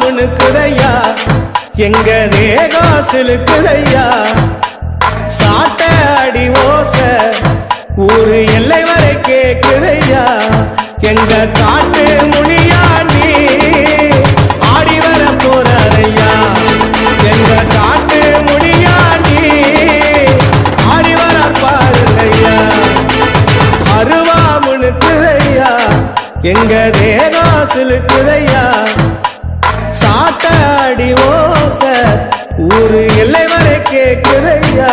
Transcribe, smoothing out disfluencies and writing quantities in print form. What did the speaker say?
முணுக்குதையா எங்க தேகம் சிலுக்குதையா சாட்ட அடி ஓச ஊரு எல்லை வரை கேக்குதையா எங்க காட்டு முனியா நீ ஆடி வர போறாரையா எங்க காட்டு முனியா நீ ஆடி வர பாருங்கய்யா அருவா முணுக்குதையா எங்க தேகம் சிலுக்குதையா சாட்ட அடி ஓச ஊரு எல்லை வரை கேக்குதையா